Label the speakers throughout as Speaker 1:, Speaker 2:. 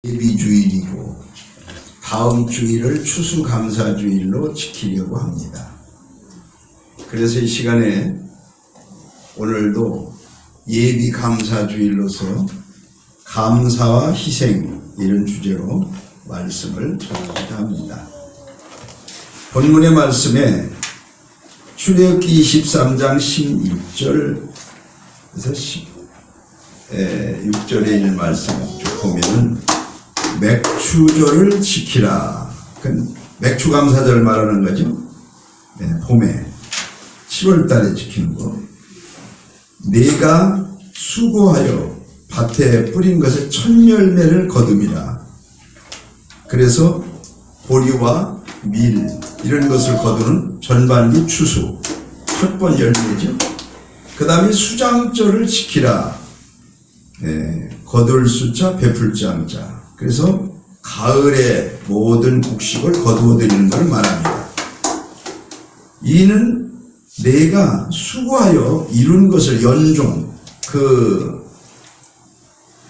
Speaker 1: 예비주일이고 다음 주일을 추수감사주일로 지키려고 합니다. 그래서 이 시간에 오늘도 예비감사주일로서 감사와 희생 이런 주제로 말씀을 전하고자 합니다. 본문의 말씀에 출애굽기 23장 16절에서 6절에 있는 말씀을 쭉 보면은 맥추절을 지키라. 맥추감사절 말하는 거죠. 봄에 10월달에 지키는 거. 내가 수고하여 밭에 뿌린 것의 첫 열매를 거둠이라. 그래서 보리와 밀 이런 것을 거두는 전반기 추수 첫 번 열매죠. 그 다음에 수장절을 지키라. 거둘 수자 베풀장자. 그래서 가을에 모든 곡식을 거두어드리는 걸 말합니다. 이는 내가 수고하여 이룬 것을 연종, 그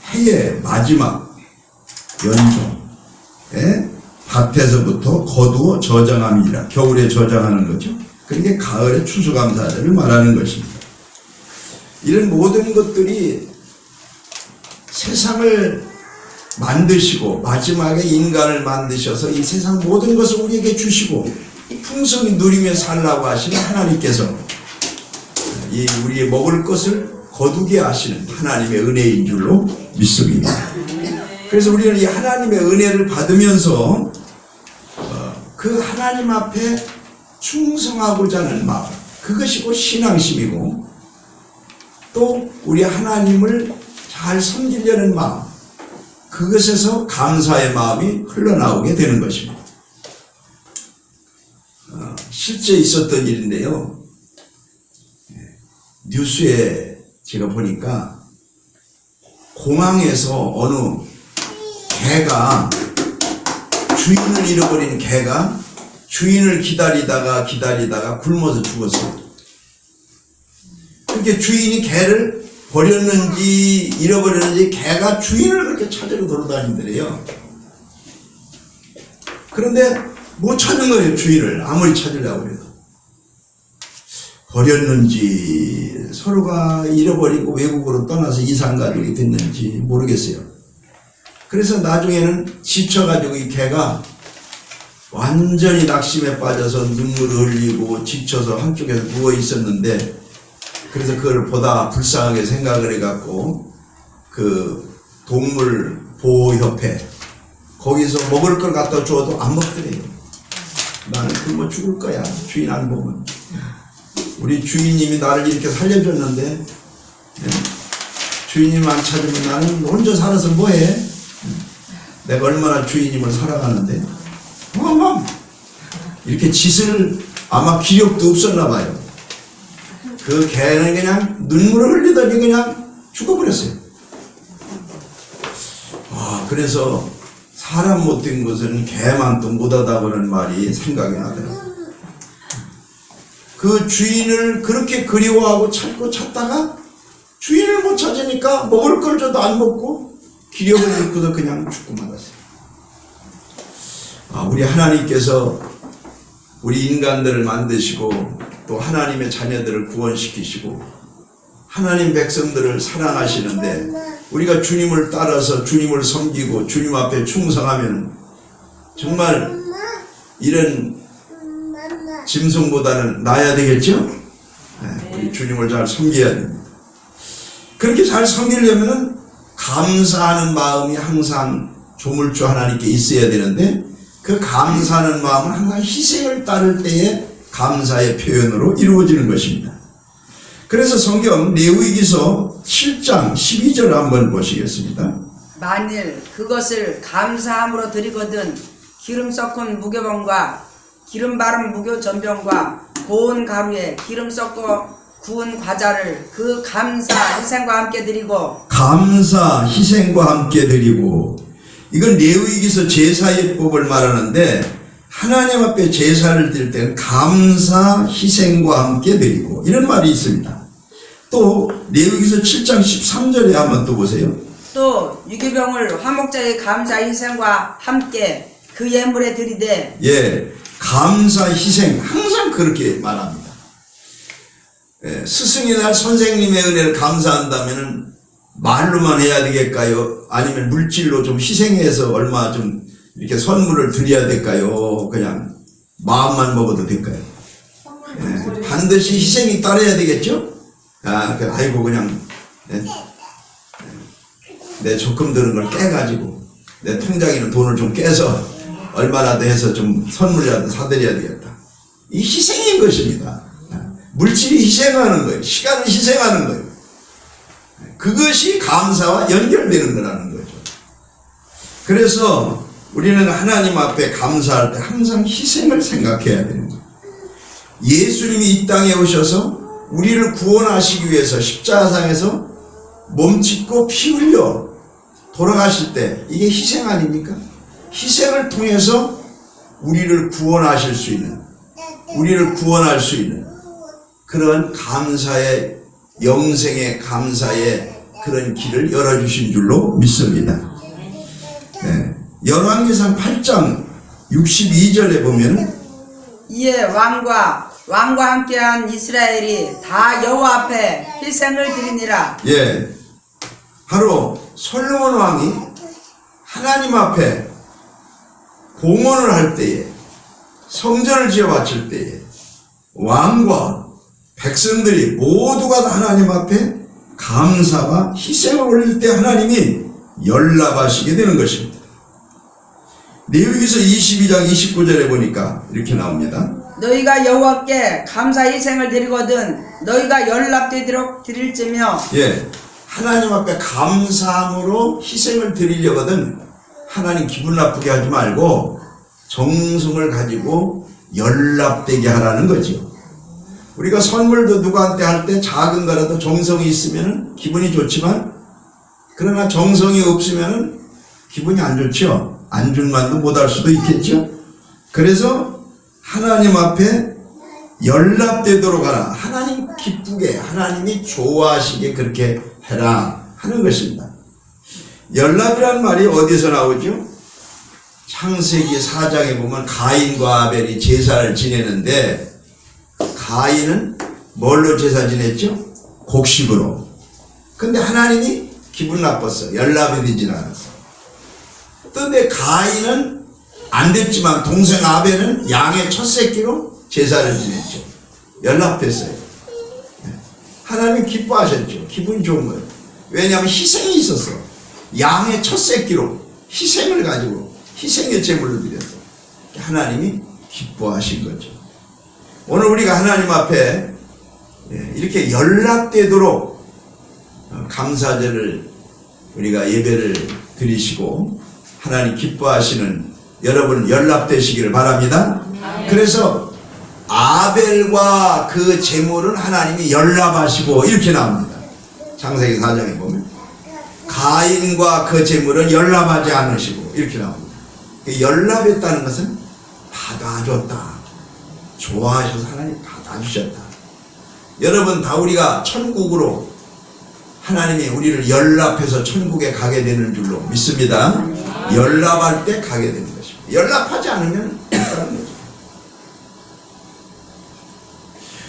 Speaker 1: 해의 마지막 연종에 밭에서부터 거두어 저장함이라. 겨울에 저장하는 거죠. 그러니까 가을에 추수감사절을 말하는 것입니다. 이런 모든 것들이 세상을 만드시고 마지막에 인간을 만드셔서 이 세상 모든 것을 우리에게 주시고 풍성히 누리며 살라고 하시는 하나님께서 이 우리의 먹을 것을 거두게 하시는 하나님의 은혜인 줄로 믿습니다. 그래서 우리는 이 하나님의 은혜를 받으면서 그 하나님 앞에 충성하고자 하는 마음, 그것이 곧 신앙심이고 또 우리 하나님을 잘 섬기려는 마음, 그것에서 감사의 마음이 흘러나오게 되는 것입니다. 실제 있었던 일인데요. 뉴스에 제가 보니까 공항에서 어느 개가, 주인을 잃어버린 개가 주인을 기다리다가 굶어서 죽었어요. 그렇게 주인이 개를 버렸는지 잃어버렸는지 개가 주인을 그렇게 찾으러 돌아다니더래요. 그런데 못 찾은 거예요. 주인을 아무리 찾으려고 해도. 버렸는지 서로가 잃어버리고 외국으로 떠나서 이산가족이 됐는지 모르겠어요. 그래서 나중에는 지쳐가지고 이 개가 완전히 낙심에 빠져서 눈물을 흘리고 지쳐서 한쪽에서 누워 있었는데, 그래서 그걸 보다 불쌍하게 생각을 해갖고 그 동물 보호협회 거기서 먹을 걸 갖다 줘도 안 먹더래요. 나는 굶어 죽을 거야, 주인 안 보면. 우리 주인님이 나를 이렇게 살려줬는데 주인님 안 찾으면 나는 혼자 살아서 뭐해? 내가 얼마나 주인님을 사랑하는데. 이렇게 짓을 아마 기력도 없었나 봐요. 그 개는 그냥 눈물을 흘리더니 그냥 죽어버렸어요. 그래서 사람 못된 것은 개만도 못하다고는 말이 생각이 나더라고요. 그 주인을 그렇게 그리워하고 찾다가 주인을 못 찾으니까 먹을 걸 줘도 안 먹고 기력을 잃고도 그냥 죽고 말았어요. 우리 하나님께서 우리 인간들을 만드시고 또 하나님의 자녀들을 구원시키시고 하나님 백성들을 사랑하시는데, 우리가 주님을 따라서 주님을 섬기고 주님 앞에 충성하면 정말 이런 짐승보다는 나아야 되겠죠? 우리 주님을 잘 섬겨야 됩니다. 그렇게 잘 섬기려면 감사하는 마음이 항상 조물주 하나님께 있어야 되는데, 그 감사하는 마음은 항상 희생을 따를 때에 감사의 표현으로 이루어지는 것입니다. 그래서 성경 레위기서 7장 12절 한번 보시겠습니다.
Speaker 2: 만일 그것을 감사함으로 드리거든 기름 섞은 무교병과 기름 바른 무교 전병과 고운 가루에 기름 섞어 구운 과자를 그 감사 희생과 함께 드리고,
Speaker 1: 감사 희생과 함께 드리고, 이건 레위기서 제사예법을 말하는데, 하나님 앞에 제사를 드릴 때는 감사 희생과 함께 드리고 이런 말이 있습니다. 또 레위기서 7장 13절에 한번 또 보세요.
Speaker 2: 또 유교병을 화목제의 감사 희생과 함께 그 예물에 드리되
Speaker 1: 예, 감사 희생 항상 그렇게 말합니다. 예, 스승의 날 선생님의 은혜를 감사한다면은 말로만 해야 되겠까요? 아니면 물질로 좀 희생해서 얼마 좀 이렇게 선물을 드려야 될까요? 그냥 마음만 먹어도 될까요? 예, 반드시 희생이 따라야 되겠죠? 아이고 그냥 내 적금 드는 걸 깨가지고 내 통장에 있는 돈을 좀 깨서 얼마라도 해서 좀 선물이라도 사드려야 되겠다. 이 희생인 것입니다. 물질이 희생하는 거예요. 시간을 희생하는 거예요. 그것이 감사와 연결되는 거라는 거죠. 그래서 우리는 하나님 앞에 감사할 때 항상 희생을 생각해야 되는 거예요. 예수님이 이 땅에 오셔서 우리를 구원하시기 위해서 십자가상에서 몸짓고 피 흘려 돌아가실 때 이게 희생 아닙니까? 희생을 통해서 우리를 구원하실 수 있는, 우리를 구원할 수 있는 그런 감사의, 영생의 감사의 그런 길을 열어주신 줄로 믿습니다. 네. 열왕기상 8장 62절에 보면
Speaker 2: 이에 왕과 함께한 이스라엘이 다 여호와 앞에 희생을 드리니라.
Speaker 1: 예, 바로 솔로몬 왕이 하나님 앞에 공헌을 할 때에, 성전을 지어 바칠 때에 왕과 백성들이 모두가 다 하나님 앞에 감사와 희생을 올릴 때 하나님이 연락하시게 되는 것입니다. 레위기서 22장 29절에 보니까 이렇게 나옵니다.
Speaker 2: 너희가 여호와께 감사 희생을 드리거든 너희가 연락되도록 드릴지며.
Speaker 1: 예, 하나님 앞에 감사함으로 희생을 드리려거든 하나님 기분 나쁘게 하지 말고 정성을 가지고 연락되게 하라는 거죠. 우리가 선물도 누구한테 할 때 작은 거라도 정성이 있으면 기분이 좋지만, 그러나 정성이 없으면 기분이 안 좋죠. 안 준 말도 못할 수도 있겠죠. 그래서 하나님 앞에 연락되도록 하라. 하나님 기쁘게, 하나님이 좋아하시게 그렇게 해라 하는 것입니다. 연락이라는 말이 어디서 나오죠? 창세기 4장에 보면 가인과 아벨이 제사를 지내는데, 가인은 뭘로 제사 지냈죠? 곡식으로. 근데 하나님이 기분 나빴어. 연락이 되질 않았어. 근데 가인은 안 됐지만 동생 아벨은 양의 첫 새끼로 제사를 지냈죠. 연락됐어요. 하나님이 기뻐하셨죠. 기분 좋은 거예요. 왜냐하면 희생이 있었어. 양의 첫 새끼로 희생을 가지고 희생의 제물로 드렸어. 하나님이 기뻐하신 거죠. 오늘 우리가 하나님 앞에 이렇게 연락되도록 감사절을 우리가 예배를 드리시고 하나님 기뻐하시는 여러분 연락되시기를 바랍니다. 그래서 아벨과 그 제물은 하나님이 연락하시고 이렇게 나옵니다. 창세기 4장에 보면 가인과 그 제물은 연락하지 않으시고 이렇게 나옵니다. 연락했다는 것은 받아줬다, 좋아하셔서 하나님 받아주셨다. 여러분 다 우리가 천국으로 하나님이 우리를 연락해서 천국에 가게 되는 줄로 믿습니다. 연락할 때 가게 되는 것입니다. 연락하지 않으면 못 가는 거죠.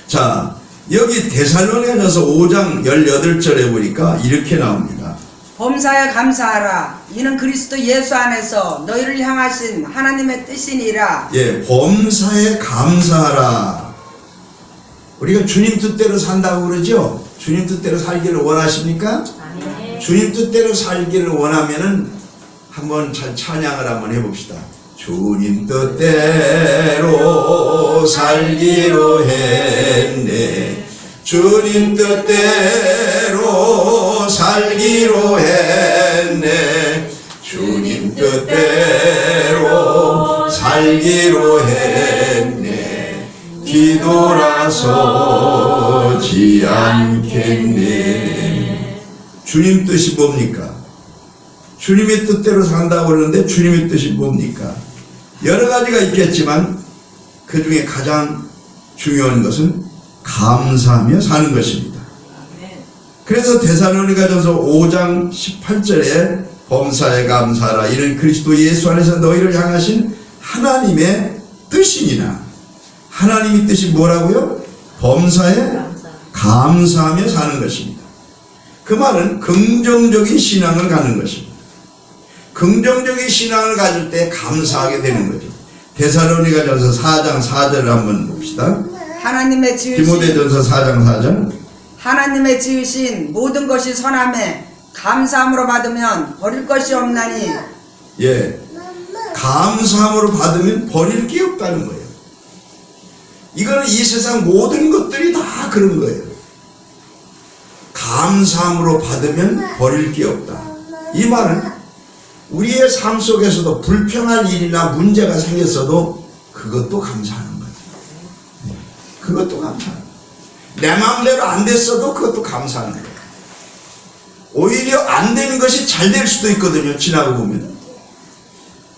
Speaker 1: 자, 여기 데살로니가전서 5장 18절에 보니까 이렇게 나옵니다.
Speaker 2: 범사에 감사하라. 이는 그리스도 예수 안에서 너희를 향하신 하나님의 뜻이니라.
Speaker 1: 예, 범사에 감사하라. 우리가 주님 뜻대로 산다고 그러죠? 주님 뜻대로 살기를 원하십니까? 주님 뜻대로 살기를 원하면은 한번 잘 찬양을 한번 해봅시다. 주님 뜻대로 살기로 했네. 주님 뜻대로 살기로 했네. 주님 뜻대로 살기로 했네. 뒤돌아서지 않겠네. 주님 뜻이 뭡니까? 주님의 뜻대로 산다고 그러는데 주님의 뜻이 뭡니까? 여러 가지가 있겠지만 그 중에 가장 중요한 것은 감사하며 사는 것입니다. 그래서 데살로니가전서 5장 18절에 범사에 감사하라 이는 그리스도 예수 안에서 너희를 향하신 하나님의 뜻이니라. 하나님의 뜻이 뭐라고요? 범사에 감사하며 사는 것입니다. 그 말은 긍정적인 신앙을 갖는 것입니다. 긍정적인 신앙을 가질 때 감사하게 되는 거죠. 데살로니가전서 4장 4절을 한번 봅시다.
Speaker 2: 하나님의 지으신
Speaker 1: 디모데전서 4장 4절.
Speaker 2: 하나님의 지으신 모든 것이 선함에 감사함으로 받으면 버릴 것이 없나니.
Speaker 1: 예, 감사함으로 받으면 버릴 게 없다는 거예요. 이거는 이 세상 모든 것들이 다 그런 거예요. 감사함으로 받으면 버릴 게 없다. 이 말은 우리의 삶 속에서도 불평할 일이나 문제가 생겼어도 그것도 감사하는 거예요. 그것도 감사하는 거예요. 내 마음대로 안 됐어도 그것도 감사하는 거예요. 오히려 안 되는 것이 잘 될 수도 있거든요. 지나고 보면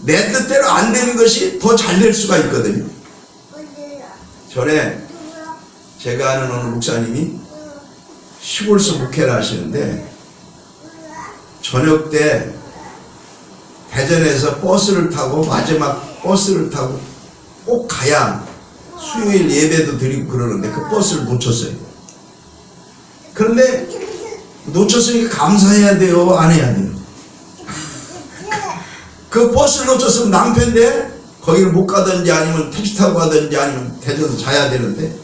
Speaker 1: 내 뜻대로 안 되는 것이 더 잘 될 수가 있거든요. 전에 제가 아는 어느 목사님이 시골서 목회를 하시는데 저녁 때 대전에서 버스를 타고 마지막 버스를 타고 꼭 가야 수요일 예배도 드리고 그러는데 그 버스를 놓쳤어요. 그런데 놓쳤으니까 감사해야 돼요? 안 해야 돼요? 그 버스를 놓쳤으면 낭패인데 거기를 못 가든지 아니면 택시 타고 가든지 아니면 대전에서 자야 되는데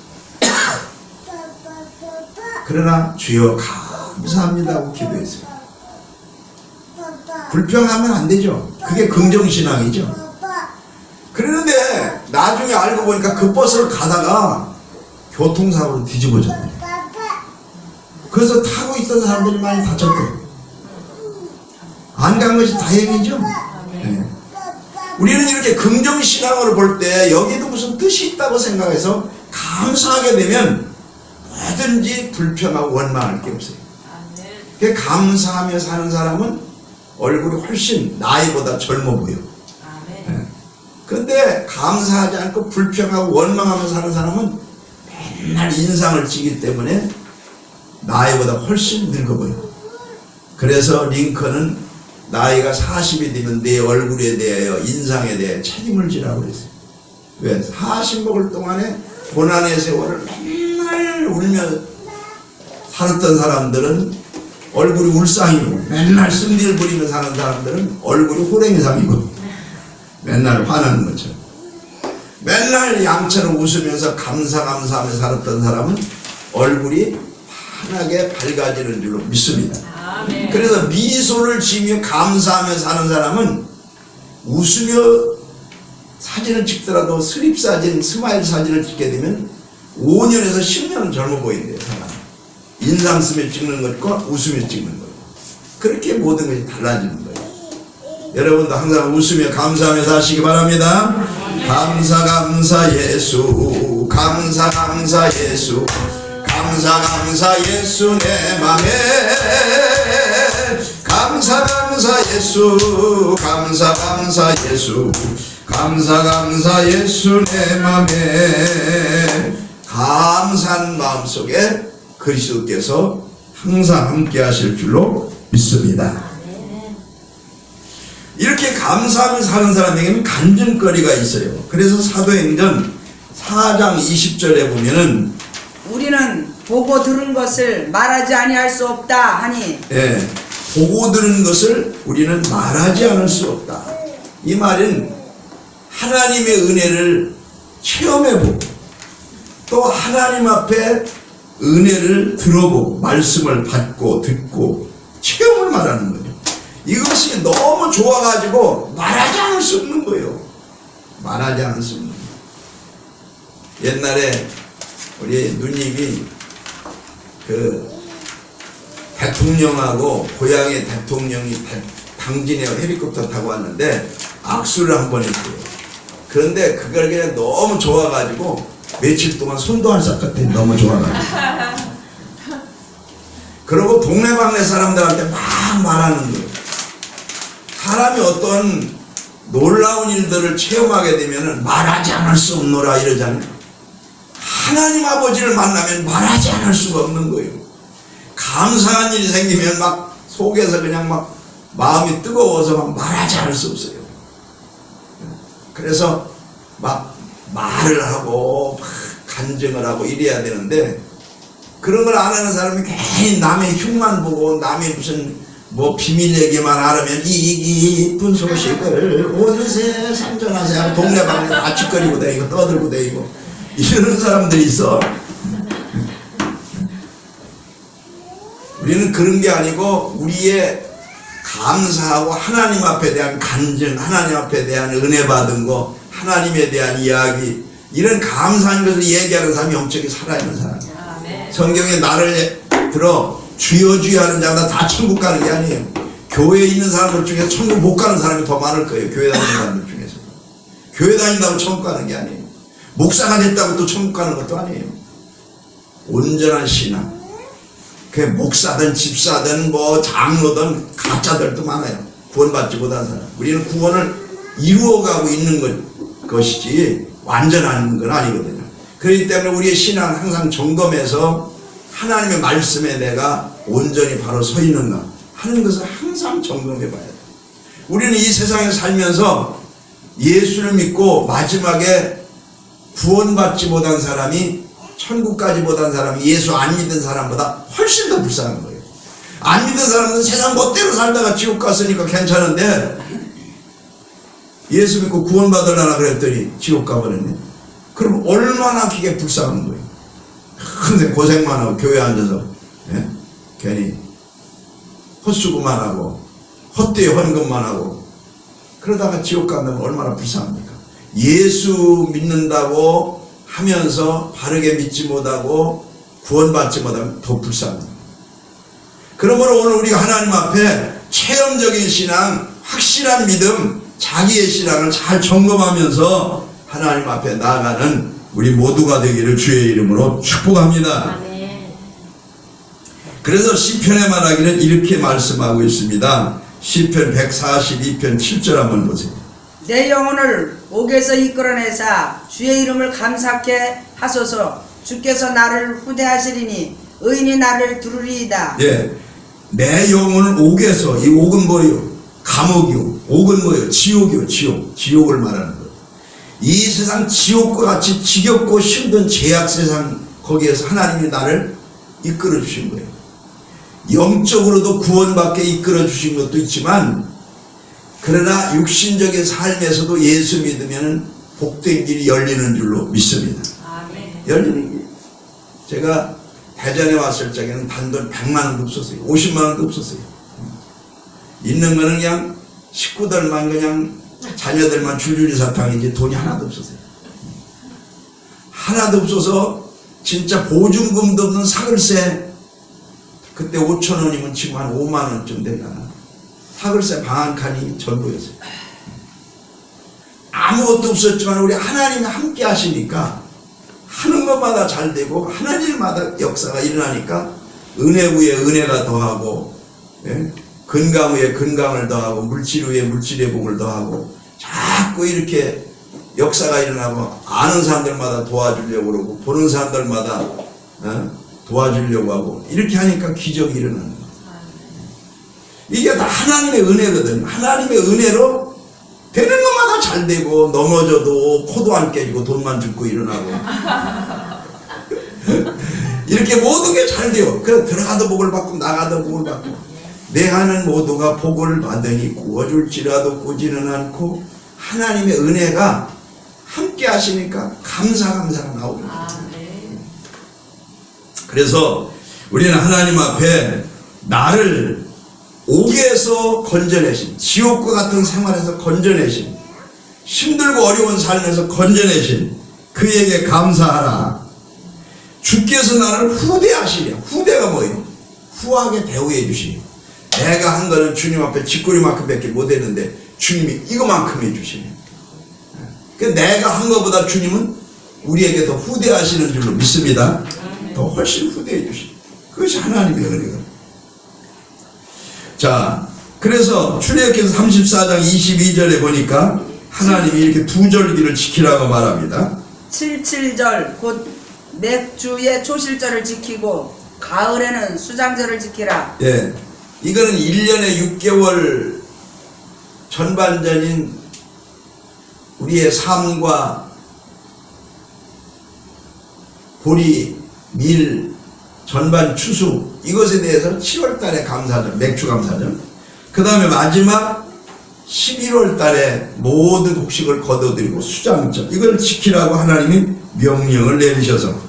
Speaker 1: 그러나 주여 감사합니다 하고 기도했어요. 불평하면 안 되죠. 그게 긍정신앙이죠. 그러는데 나중에 알고 보니까 그 버스를 가다가 교통사고로 뒤집어졌대요. 그래서 타고 있던 사람들이 많이 다쳤대요. 안 간 것이 다행이죠. 네. 우리는 이렇게 긍정신앙으로 볼 때 여기도 무슨 뜻이 있다고 생각해서 감사하게 되면 뭐든지 불평하고 원망할 게 없어요. 감사하며 사는 사람은 얼굴이 훨씬 나이보다 젊어 보여. 그런데 감사하지 않고 불평하고 원망하며 사는 사람은 맨날 인상을 찌기 때문에 나이보다 훨씬 늙어 보여. 그래서 링컨은 나이가 40이 되면 내 얼굴에 대하여 인상에 대해 책임을 지라고 그랬어요. 왜? 40 먹을 동안에 고난의 세월을 맨날 울며 살았던 사람들은 얼굴이 울상이고 맨날 승질 부리며 사는 사람들은 얼굴이 호랭이상이고 맨날 화나는 것처럼 맨날 양처럼 웃으면서 감사하며 살았던 사람은 얼굴이 환하게 밝아지는 줄로 믿습니다. 그래서 미소를 지으며 감사하며 사는 사람은 웃으며 사진을 찍더라도 스립사진, 스마일 사진을 찍게 되면 5년에서 10년은 젊어 보인대요. 사람. 인상 쓰며 찍는 것과 웃으며 찍는 것. 그렇게 모든 것이 달라지는 거예요. 여러분도 항상 웃으며 감사하며 사시기 바랍니다. 감사 예수, 감사 예수, 감사 예수 내 맘에 감사 예수, 감사 예수, 감사 예수 내 맘에 감사한 마음속에 그리스도께서 항상 함께 하실 줄로 믿습니다. 이렇게 감사하며 사는 사람에게는 간증거리가 있어요. 그래서 사도행전 4장 20절에 보면은
Speaker 2: 우리는 보고 들은 것을 말하지 아니할 수 없다 하니.
Speaker 1: 예, 보고 들은 것을 우리는 말하지 않을 수 없다. 이 말은 하나님의 은혜를 체험해보고 또 하나님 앞에 은혜를 들어보고 말씀을 받고 듣고 체험을 말하는 거죠. 이것이 너무 좋아가지고 말하지 않을 수 없는 거예요. 말하지 않을 수 없는 거예요. 옛날에 우리 누님이 그 대통령하고 고향의 대통령이 당진에 헬리콥터 타고 왔는데 악수를 한번 했어요. 그런데 그걸 그냥 너무 좋아가지고 며칠 동안 손도 안 닦았더니 너무 좋아가지고 그러고 동네방네 사람들한테 막 말하는 거예요. 사람이 어떤 놀라운 일들을 체험하게 되면 말하지 않을 수 없노라 이러잖아요. 하나님 아버지를 만나면 말하지 않을 수가 없는 거예요. 감사한 일이 생기면 막 속에서 그냥 막 마음이 뜨거워서 막 말하지 않을 수 없어요. 그래서 막 말을 하고 막 간증을 하고 이래야 되는데, 그런 걸 안 하는 사람이 괜히 남의 흉만 보고 남의 무슨 뭐 비밀 얘기만 알으면 이 기쁜 소식을 온 세상 전하세 하고 동네방네 다 찌꺼리고 다니고 떠들고 다니고 이러는 사람들이 있어. 우리는 그런 게 아니고 우리의 감사하고 하나님 앞에 대한 간증, 하나님 앞에 대한 은혜 받은 거, 하나님에 대한 이야기, 이런 감사한 것을 얘기하는 사람이 영적이 살아있는 사람이에요. 성경에 나를 들어 주여 주여 하는 자마다 다 천국 가는 게 아니에요. 교회에 있는 사람들 중에 천국 못 가는 사람이 더 많을 거예요. 교회 다니는 사람들 중에서. 교회 다닌다고 천국 가는 게 아니에요. 목사가 됐다고 또 천국 가는 것도 아니에요. 온전한 신앙. 그게 목사든 집사든 뭐 장로든 가짜들도 많아요. 구원받지 못한 사람. 우리는 구원을 이루어가고 있는 것이지 완전한 건 아니거든요. 그렇기 때문에 우리의 신앙은 항상 점검해서 하나님의 말씀에 내가 온전히 바로 서 있는가 하는 것을 항상 점검해 봐야 돼요. 우리는 이 세상에 살면서 예수를 믿고 마지막에 구원받지 못한 사람이, 천국까지 못한 사람이 예수 안 믿은 사람보다 훨씬 더 불쌍한 거예요. 안 믿은 사람은 세상 멋대로 살다가 지옥 갔으니까 괜찮은데, 예수 믿고 구원받으려나 그랬더니 지옥 가버렸네. 그럼 얼마나 그게 불쌍한 거예요. 근데 고생만 하고 교회 앉아서 괜히 헛수고만 하고 헛되이 헌금만 하고 그러다가 지옥 간다면 얼마나 불쌍합니까? 예수 믿는다고 하면서 바르게 믿지 못하고 구원받지 못하면 더 불쌍합니다. 그러므로 오늘 우리가 하나님 앞에 체험적인 신앙, 확실한 믿음, 자기의 신앙을 잘 점검하면서 하나님 앞에 나아가는 우리 모두가 되기를 주의 이름으로 축복합니다. 그래서 시편에 말하기는 이렇게 말씀하고 있습니다. 시편 142편 7절 한번 보세요.
Speaker 2: 내 영혼을 옥에서 이끌어내사 주의 이름을 감사케 하소서. 주께서 나를 후대하시리니 의인이 나를 두르리이다.
Speaker 1: 예, 내 영혼을 옥에서, 이 옥은 뭐예요? 감옥이요. 옥은 뭐예요? 지옥이요. 지옥을 말하는 거예요. 이 세상 지옥과 같이 지겹고 힘든 죄악 세상, 거기에서 하나님이 나를 이끌어 주신 거예요. 영적으로도 구원받게 이끌어 주신 것도 있지만, 그러나 육신적인 삶에서도 예수 믿으면 복된 길이 열리는 줄로 믿습니다. 열리는 길. 제가 대전에 왔을 적에는 단돈 100만 원도 없었어요. 50만 원도 없었어요. 있는 거는 그냥 식구들만, 그냥 자녀들만 줄줄이 사탕이지 돈이 하나도 없었어요. 하나도 없어서 진짜 보증금도 없는 사글세, 그때 5,000원이면 지금 한 5만 원쯤 되려나, 사글세 방 한 칸이 전부였어요. 아무것도 없었지만 우리 하나님이 함께 하시니까 하는 것마다 잘 되고 하는 일마다 역사가 일어나니까 은혜 위에 은혜가 더하고, 건강 위에 건강을 더하고 물질 위에 물질의 복을 더하고 자꾸 이렇게 역사가 일어나고 아는 사람들마다 도와주려고 그러고 보는 사람들마다 도와주려고 하고 이렇게 하니까 기적이 일어나는 거예요. 이게 다 하나님의 은혜거든. 하나님의 은혜로 되는 것마다 잘 되고 넘어져도 코도 안 깨지고 돈만 죽고 일어나고 이렇게 모든 게 잘 돼요. 그래서 들어가도 복을 받고 나가도 복을 받고 내 하는 모두가 복을 받으니 구워줄지라도 꾸지는 않고 하나님의 은혜가 함께 하시니까 감사가 나오거든요. 그래서 우리는 하나님 앞에 나를 옥에서 건져내신, 지옥과 같은 생활에서 건져내신, 힘들고 어려운 삶에서 건져내신 그에게 감사하라. 주께서 나를 후대하시랴. 후대가 뭐예요? 후하게 대우해 주시니. 내가 한 거는 주님 앞에 쥐꼬리만큼 밖에 못했는데 주님이 이거만큼 해주시네. 내가 한 것보다 주님은 우리에게 더 후대하시는 줄로 믿습니다. 더 훨씬 후대해 주시니. 그것이 하나님의 은혜거든요. 자, 그래서 출애굽기서 34장 22절에 보니까 하나님이 이렇게 두 절기를 지키라고 말합니다.
Speaker 2: 77절 곧 몇 주의 초실절을 지키고 가을에는 수장절을 지키라.
Speaker 1: 예, 이거는 1년에 6개월 전반전인 우리의 삶과 보리, 밀, 전반 추수 이것에 대해서 7월 달에 감사절, 맥주 감사절, 그 다음에 마지막 11월 달에 모든 곡식을 거둬들이고 수장절, 이걸 지키라고 하나님이 명령을 내리셔서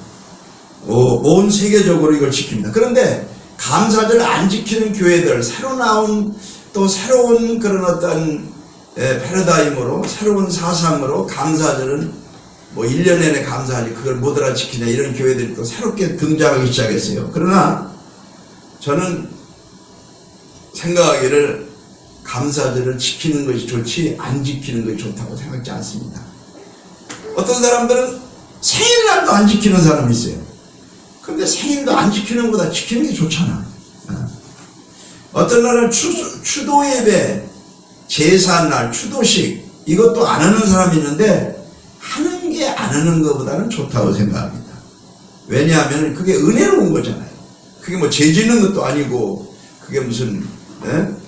Speaker 1: 온 세계적으로 이걸 지킵니다. 그런데 감사절 안 지키는 교회들, 새로 나온 또 새로운 그런 어떤 패러다임으로, 새로운 사상으로 감사절은 뭐 1년 내내 감사하지 그걸 못 알아지키냐 이런 교회들이 또 새롭게 등장하기 시작했어요. 그러나 저는 생각하기를 감사절을 지키는 것이 좋지 안 지키는 것이 좋다고 생각지 않습니다. 어떤 사람들은 생일날도 안 지키는 사람이 있어요. 근데 생일도 안 지키는 것보다 지키는 게 좋잖아. 어떤 날은 추도 예배, 제사날, 추도식 이것도 안 하는 사람이 있는데 하는 게 안 하는 것보다는 좋다고 생각합니다. 왜냐하면 그게 은혜로운 거잖아요. 그게 뭐 죄지는 것도 아니고 그게 무슨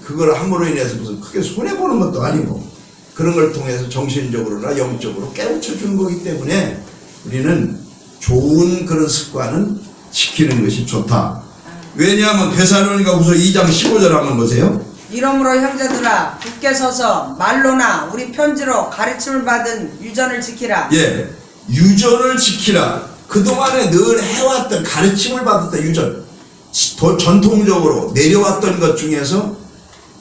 Speaker 1: 그걸 함으로 인해서 무슨 크게 손해보는 것도 아니고 그런 걸 통해서 정신적으로나 영적으로 깨우쳐 주는 거기 때문에 우리는 좋은 그런 습관은 지키는 것이 좋다. 왜냐하면 데살로니가후서 2장 15절 한번 보세요.
Speaker 2: 이러므로 형제들아 굳게 서서 말로나 우리 편지로 가르침을 받은 유전을 지키라.
Speaker 1: 예, 유전을 지키라. 그동안에 늘 해왔던 가르침을 받았던 유전, 전통적으로 내려왔던 것 중에서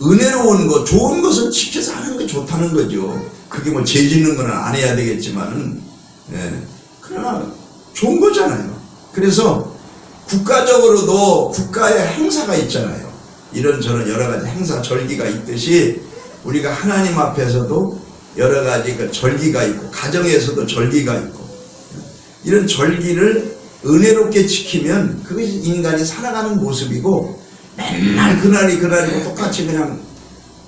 Speaker 1: 은혜로운 것, 좋은 것을 지켜서 하는 게 좋다는 거죠. 그게 뭐 죄 짓는 거는 안 해야 되겠지만은, 그러나 좋은 거잖아요. 그래서 국가적으로도 국가의 행사가 있잖아요. 이런저런 여러가지 행사, 절기가 있듯이 우리가 하나님 앞에서도 여러가지 그 절기가 있고 가정에서도 절기가 있고 이런 절기를 은혜롭게 지키면 그것이 인간이 살아가는 모습이고 맨날 그날이고 똑같이 그냥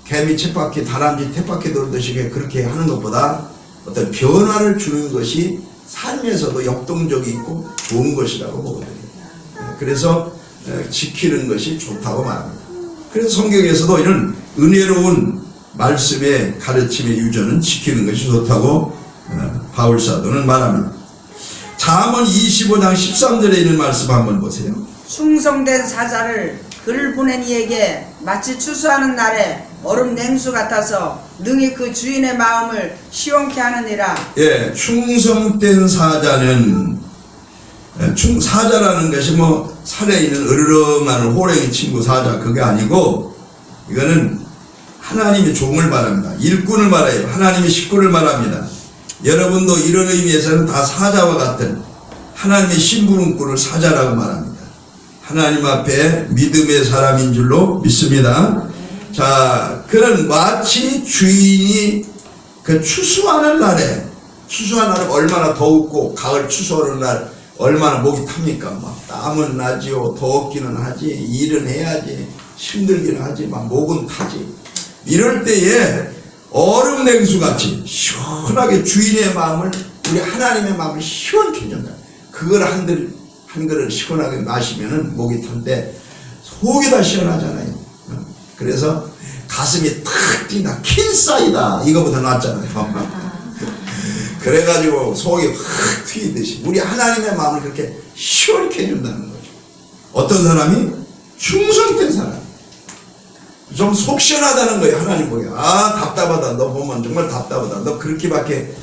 Speaker 1: 개미 쳇바퀴 다람쥐 쳇바퀴 돌듯이 그렇게 하는 것보다 어떤 변화를 주는 것이 삶에서도 역동적이 있고 좋은 것이라고 보거든요. 그래서 지키는 것이 좋다고 말합니다. 그래서 성경에서도 이런 은혜로운 말씀의 가르침의 유전은 지키는 것이 좋다고 바울사도는 말합니다. 잠언 25장 13절에 있는 말씀 한번 보세요.
Speaker 2: 충성된 사자를 그를 보낸 이에게 마치 추수하는 날에 얼음 냉수 같아서 능히 그 주인의 마음을 시원케 하느니라. 예,
Speaker 1: 충성된 사자는 사자라는 것이 뭐 산에 있는 으르렁하는 호랭이 친구 사자 그게 아니고 이거는 하나님의 종을 말합니다. 일꾼을 말해요. 하나님의 식구를 말합니다. 여러분도 이런 의미에서는 다 사자와 같은 하나님의 심부름꾼을 사자라고 말합니다. 하나님 앞에 믿음의 사람인 줄로 믿습니다. 자, 그런 마치 주인이 그 추수하는 날에 얼마나 더웠고 가을 추수하는 날 얼마나 목이 탑니까? 막 땀은 나지요, 더웠기는 하지, 일은 해야지, 힘들기는 하지, 막 목은 타지. 이럴 때에 얼음 냉수같이 시원하게 주인의 마음을, 우리 하나님의 마음을 시원케 해준다. 그걸 한 그릇 시원하게 마시면은 목이 탄데 속이 다 시원하잖아요. 그래서 가슴이 탁 뛴다. 킨사이다. 이거보다 낫잖아요. 그래가지고 속이 확 트이듯이 우리 하나님의 마음을 그렇게 시원케 해준다는 거죠. 어떤 사람이? 충성된 사람. 좀 속 시원하다는 거예요. 하나님 보기에. 아, 답답하다. 너 보면 정말 답답하다. 너 그렇게밖에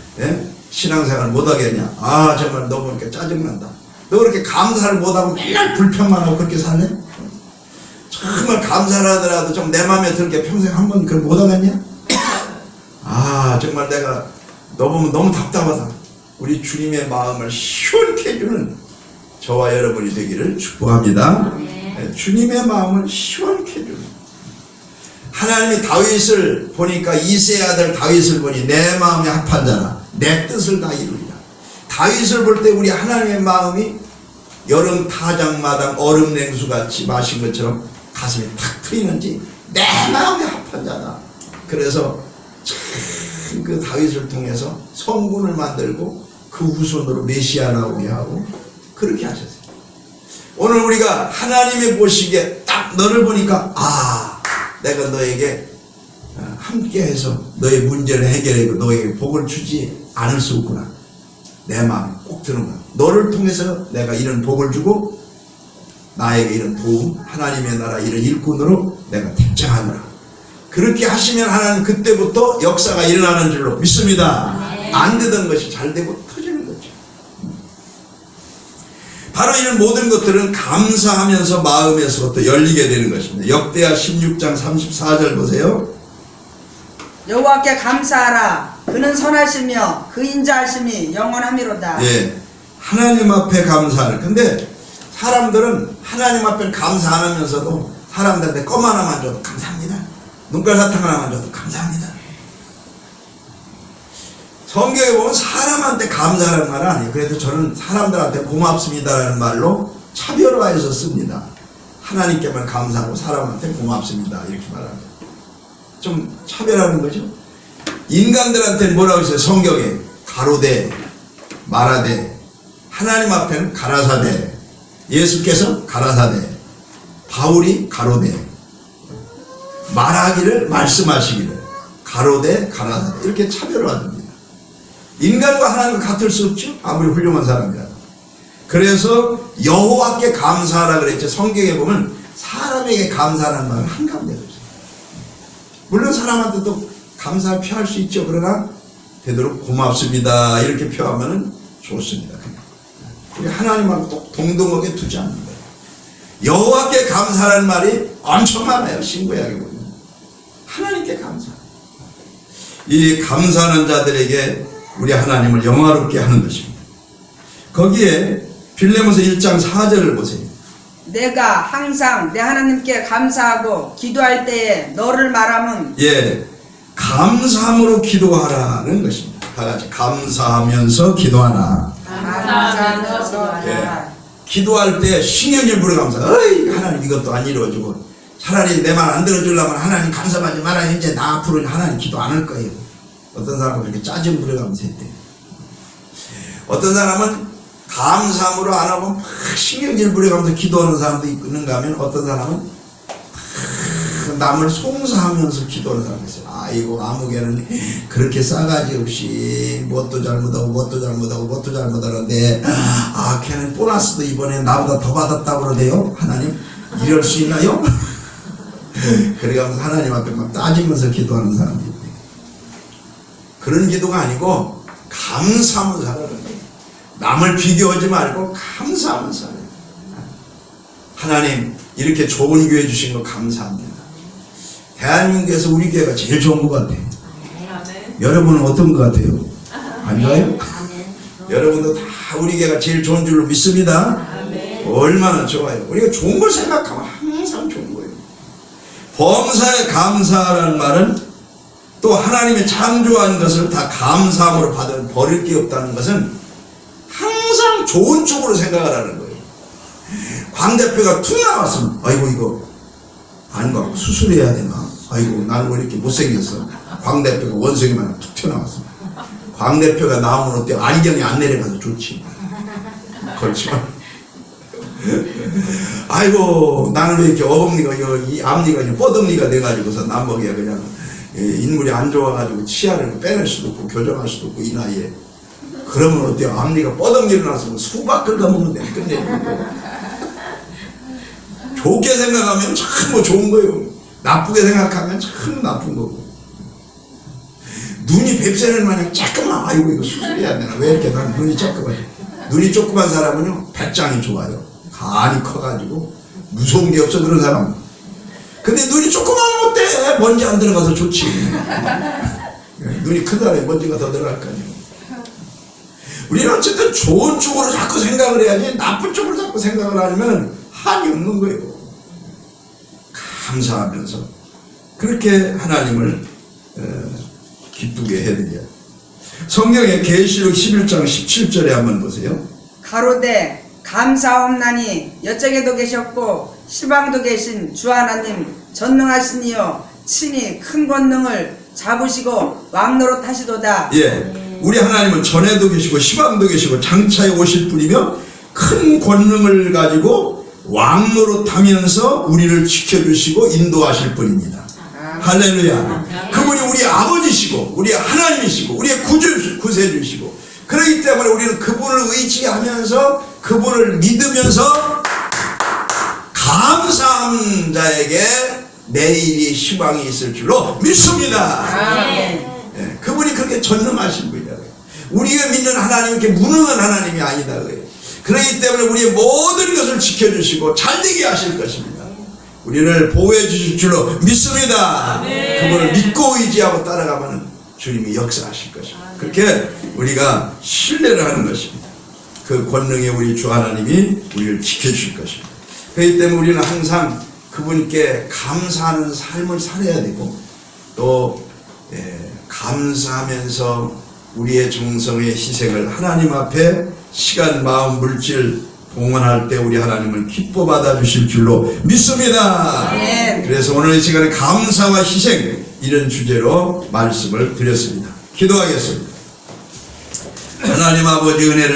Speaker 1: 신앙생활 못하겠냐. 아, 정말 너 보니까 짜증난다. 너 그렇게 감사를 못하고 맨날 불평만 하고 그렇게 살래? 정말 감사를 하더라도 좀 내 마음에 들게 평생 한 번 그걸 못하겠냐? 아, 정말 내가 너 보면 너무 답답하다. 우리 주님의 마음을 시원케 해주는 저와 여러분이 되기를 축복합니다. 주님의 마음을 시원케 해주는. 하나님이 다윗을 보니까 이새의 아들 다윗을 보니 내 마음이 합한 자라 내 뜻을 다 이루리라. 다윗을 볼 때 우리 하나님의 마음이 여름 타작마당 얼음 냉수같이 마신 것처럼 가슴이 탁 트이는지 내 마음이 합한 자다. 그래서 그 다윗을 통해서 성군을 만들고 그 후손으로 메시아 나오게 하고 그렇게 하셨어요. 오늘 우리가 하나님의 보시기에 딱 너를 보니까 내가 너에게 함께해서 너의 문제를 해결하고 너에게 복을 주지 않을 수 없구나. 내 마음에 꼭 드는 거야. 너를 통해서 내가 이런 복을 주고 나에게 이런 도움, 하나님의 나라 이런 일꾼으로 내가 택정하노라. 그렇게 하시면 하나님 그때부터 역사가 일어나는 줄로 믿습니다. 안 되던 것이 잘 되고 터지는 거죠. 바로 이런 모든 것들은 감사하면서 마음에서부터 열리게 되는 것입니다. 역대하 16장 34절 보세요.
Speaker 2: 여호와께 감사하라. 그는 선하시며 그 인자하심이 영원함이로다.
Speaker 1: 예, 하나님 앞에 감사하는. 근데 사람들은 하나님 앞에 감사 안 하면서도 사람들한테 껌 하나만 줘도 감사합니다. 눈깔 사탕 하나만 줘도 감사합니다. 성경에 보면 사람한테 감사하는 말은 아니에요. 그래도 저는 사람들한테 고맙습니다라는 말로 차별화해서 씁니다. 하나님께만 감사하고 사람한테 고맙습니다 이렇게 말합니다. 좀 차별하는 거죠. 인간들한테는 뭐라고 했어요? 성경에 가로되 말하되, 하나님 앞에는 가라사대, 예수께서 가라사대, 바울이 가로되, 말하기를 말씀하시기를 가로되 가라사대, 이렇게 차별화됩니다. 인간과 하나님과 같을 수 없죠. 아무리 훌륭한 사람이라도. 그래서 여호와께 감사하라 그랬죠. 성경에 보면 사람에게 감사하는 말은 한가운데 없어요. 물론 사람한테도 감사 표할 수 있죠. 그러나 되도록 고맙습니다 이렇게 표하면 좋습니다. 우리 하나님하고 꼭 동등하게 두지 않는 거예요. 여호와께 감사하는 말이 엄청 많아요. 신구약에 보면 하나님께 감사. 이 감사하는 자들에게 우리 하나님을 영화롭게 하는 것입니다. 거기에 빌레몬서 1장 4절을 보세요.
Speaker 2: 내가 항상 내 하나님께 감사하고 기도할 때에 너를 말하면,
Speaker 1: 예, 감사함으로 기도하라는 것입니다. 다 같이 감사하면서 기도하라.
Speaker 2: 감사하면서
Speaker 1: 예, 기도할 때 신경질부려 감사. 어이 하나님 이것도 안 이루어지고, 차라리 내 말 안 들어주려면 하나님 감사하지 마라. 이제 나 앞으로는 하나님 기도 안 할 거예요. 어떤 사람은 그렇게 짜증 부려가면서 했대. 어떤 사람은 감사함으로 안 하고 막 신경질 부려가면서 기도하는 사람도 있는가 하면, 어떤 사람은 남을 송사하면서 기도하는 사람이 있어요. 아이고 아무개는 그렇게 싸가지 없이 뭣도 잘못하고 뭣도 잘못하고 뭣도 잘못하는데 걔는 보너스도 이번에 나보다 더 받았다고 그러대요. 하나님 이럴 수 있나요? 그래가면서 하나님 앞에 막 따지면서 기도하는 사람이 있대요. 그런 기도가 아니고 감사하면서 살아야 돼요. 남을 비교하지 말고 감사하면서 살아야 돼요. 하나님 이렇게 좋은 교회 주신 거 감사합니다. 대한민국에서 우리 교회가 제일 좋은 것 같아요. 여러분은 어떤 것 같아요? 안 좋아요? 여러분도 다 우리 교회가 제일 좋은 줄로 믿습니다. 얼마나 좋아요. 우리가 좋은 걸 생각하면 항상 좋은 거예요. 범사에 감사하라는 말은 또 하나님의 창조한 것을 다 감사함으로 받은, 버릴 게 없다는 것은 항상 좋은 쪽으로 생각을 하는 거예요. 광 대표가 툭 나왔으면 아이고 이거 안 가 수술해야 되나? 아이고 나는 왜 이렇게 못생겼어? 광 대표가 원숭이만 툭 튀어나왔어. 광 대표가 나오면 어때? 안경이 안 내려가서 좋지. 그렇지만 아이고 나는 왜 이렇게 어금니가 이 앞니가 그냥 뻗음니가 돼가지고서 남먹이야. 그냥 인물이 안 좋아가지고 치아를 빼낼 수도 없고 교정할 수도 없고 이 나이에. 그러면 어때요? 앞니가 뻗음니로 나서 수박 긁어먹는데 끝내요. 좋게 생각하면 참 뭐 좋은 거예요. 나쁘게 생각하면 참 나쁜 거고. 눈이 뱁새를 마냥 조금만, 아이고 이거 수술해야 되나? 왜 이렇게 난 눈이 조그만해? 눈이 조그만 사람은요 배짱이 좋아요. 간이 커가지고 무서운 게 없어 그런 사람은. 근데 눈이 조그마하면 어때? 먼지 안 들어가서 좋지. 눈이 크다래 먼지가 더 들어갈 거 아니에요. 우리는 어쨌든 좋은 쪽으로 자꾸 생각을 해야지 나쁜 쪽으로 자꾸 생각을 하려면 한이 없는 거예요. 감사하면서 그렇게 하나님을 기쁘게 해드려요. 성경의 계시록 11장 17절에 한번 보세요.
Speaker 2: 가로되 감사옵나니 여쪽에도 계셨고 시방도 계신 주 하나님 전능하시니여 친히 큰 권능을 잡으시고 왕노릇 하시도다.
Speaker 1: 예, 우리 하나님은 전에도 계시고 시방도 계시고 장차에 오실 분이며 큰 권능을 가지고 왕노릇하면서 우리를 지켜주시고 인도하실 분입니다. 할렐루야. 그분이 우리 아버지시고 우리 하나님이시고 우리의 구세주시고, 그렇기 때문에 우리는 그분을 의지하면서 그분을 믿으면서 감사한 자에게 내일이 희망이 있을 줄로 믿습니다. 예, 그분이 그렇게 전능하신 분이다. 우리가 믿는 하나님은 이렇게 무능한 하나님이 아니다. 그렇기 때문에 우리의 모든 것을 지켜주시고 잘되게 하실 것입니다. 우리를 보호해 주실 줄로 믿습니다. 그분을 믿고 의지하고 따라가면 주님이 역사하실 것입니다. 그렇게 우리가 신뢰를 하는 것입니다. 그 권능의 우리 주 하나님이 우리를 지켜주실 것입니다. 그렇기 때문에 우리는 항상 그분께 감사하는 삶을 살아야 되고, 또 감사하면서 우리의 정성의 희생을 하나님 앞에 시간, 마음, 물질 봉헌할 때 우리 하나님을 기뻐 받아주실 줄로 믿습니다. 그래서 오늘 이 시간에 감사와 희생, 이런 주제로 말씀을 드렸습니다. 기도하겠습니다. 하나님 아버지 은혜를